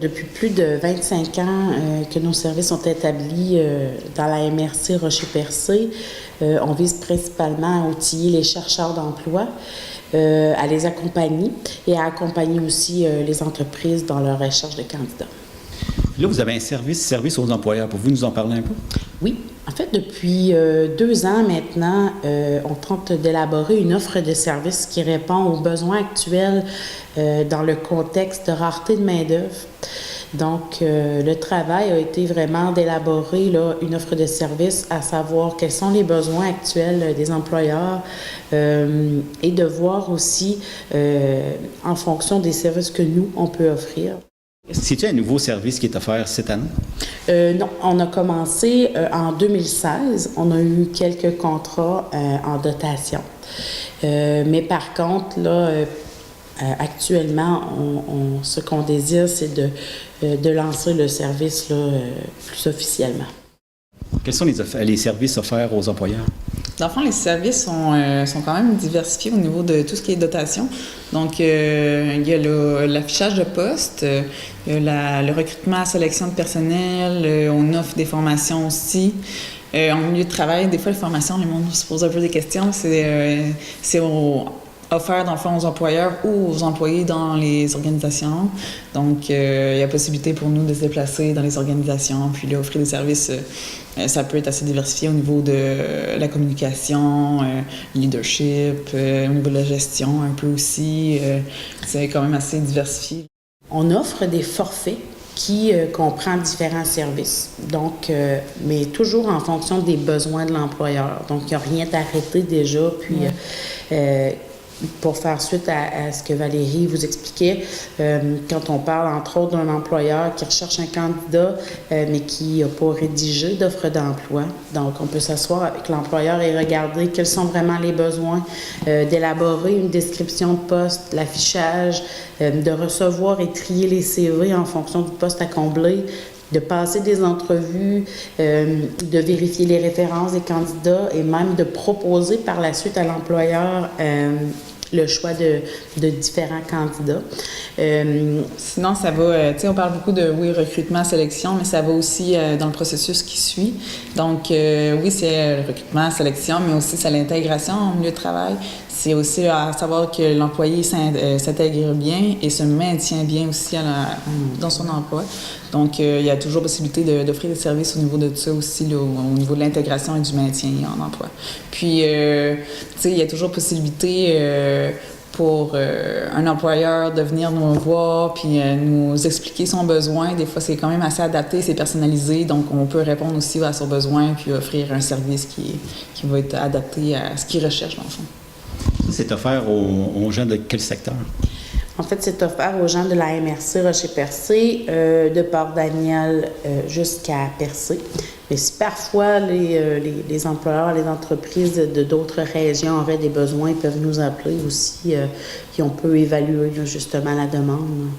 Depuis plus de 25 ans que nos services sont établis dans la MRC Rocher-Percé, on vise principalement à outiller les chercheurs d'emploi, à les accompagner et à accompagner aussi les entreprises dans leur recherche de candidats. Là, vous avez un service aux employeurs. Pouvez-vous nous en parler un peu? Oui. En fait, depuis 2 ans maintenant, on tente d'élaborer une offre de services qui répond aux besoins actuels dans le contexte de rareté de main-d'œuvre. Donc, le travail a été vraiment d'élaborer une offre de services, à savoir quels sont les besoins actuels des employeurs et de voir aussi en fonction des services que nous, on peut offrir. C'est-tu un nouveau service qui est offert cette année? Non, on a commencé en 2016. On a eu quelques contrats en dotation. Mais par contre, là, actuellement, ce qu'on désire, c'est de lancer le service là, plus officiellement. Quels sont les services offerts aux employeurs? Dans le fond, les services sont quand même diversifiés au niveau de tout ce qui est dotation. Donc, il y a l'affichage de postes, il y a le recrutement à sélection de personnel, on offre des formations aussi. En milieu de travail, des fois, les formations, les gens se posent un peu des questions. C'est offert dans le fond aux employeurs ou aux employés dans les organisations. Donc, il y a possibilité pour nous de se déplacer dans les organisations, puis là, offrir des services. Ça peut être assez diversifié au niveau de la communication, leadership, au niveau de la gestion un peu aussi. C'est quand même assez diversifié. On offre des forfaits qui comprend différents services, donc, mais toujours en fonction des besoins de l'employeur. Donc, il n'y a rien d'arrêté déjà, puis pour faire suite à ce que Valérie vous expliquait, quand on parle entre autres d'un employeur qui recherche un candidat, mais qui n'a pas rédigé d'offre d'emploi. Donc, on peut s'asseoir avec l'employeur et regarder quels sont vraiment les besoins, d'élaborer une description de poste, l'affichage, de recevoir et trier les CV en fonction du poste à combler, de passer des entrevues, de vérifier les références des candidats et même de proposer par la suite à l'employeur le choix de différents candidats. Sinon, ça va, tu sais, on parle beaucoup de, recrutement, sélection, mais ça va aussi dans le processus qui suit. Donc, oui, c'est le recrutement, sélection, mais aussi c'est l'intégration en milieu de travail. C'est aussi à savoir que l'employé s'intègre bien et se maintient bien aussi dans son emploi. Donc, il y a toujours possibilité d'offrir des services au niveau de ça aussi, là, au niveau de l'intégration et du maintien en emploi. Puis, tu sais, il y a toujours possibilité pour un employeur de venir nous voir puis nous expliquer son besoin. Des fois, c'est quand même assez adapté, c'est personnalisé, donc on peut répondre aussi à son besoin puis offrir un service qui va être adapté à ce qu'il recherche, dans le fond. C'est offert aux gens de quel secteur? En fait, c'est offert aux gens de la MRC Rocher-Percé, de Port-Daniel jusqu'à Percé. Mais si parfois les employeurs, les entreprises de d'autres régions auraient des besoins, ils peuvent nous appeler aussi et on peut évaluer là, justement la demande.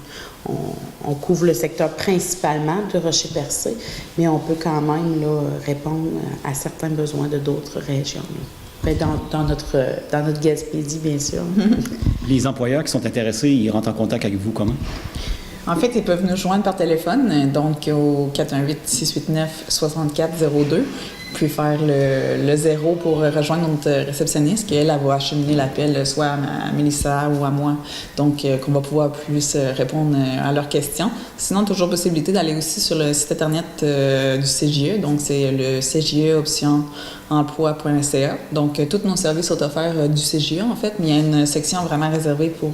On couvre le secteur principalement de Rocher-Percé, mais on peut quand même là, répondre à certains besoins de d'autres régions. Là. Dans notre Gaspésie, bien sûr. Les employeurs qui sont intéressés, ils rentrent en contact avec vous comment? En fait, ils peuvent nous joindre par téléphone, donc au 418-689-6402. Puis faire le 0 pour rejoindre notre réceptionniste, qui elle va acheminer l'appel soit à Mélissa ou à moi, donc qu'on va pouvoir plus répondre à leurs questions. Sinon, toujours possibilité d'aller aussi sur le site internet du CGE, donc c'est le CGE-option-emploi.ca. Donc, tous nos services sont offerts du CGE, en fait, mais il y a une section vraiment réservée pour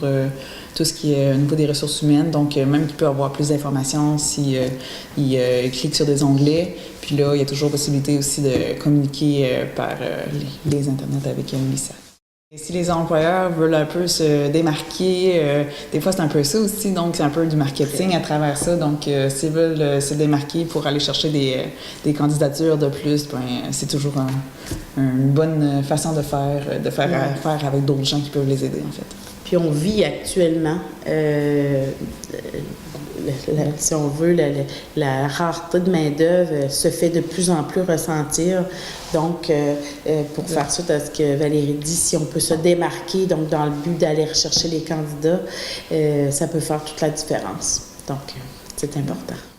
tout ce qui est au niveau des ressources humaines, donc même qu'il peut avoir plus d'informations s'il clique sur des onglets. Puis là, il y a toujours possibilité aussi de communiquer par les internets avec Mélissa. Et si les employeurs veulent un peu se démarquer, des fois c'est un peu ça aussi, donc c'est un peu du marketing à travers ça. Donc s'ils veulent se démarquer pour aller chercher des candidatures de plus, ben, c'est toujours une bonne façon de faire affaire avec d'autres gens qui peuvent les aider en fait. Puis on vit actuellement, si on veut, la rareté de main-d'œuvre se fait de plus en plus ressentir. Donc, pour faire suite à ce que Valérie dit, si on peut se démarquer, donc dans le but d'aller rechercher les candidats, ça peut faire toute la différence. Donc, C'est important.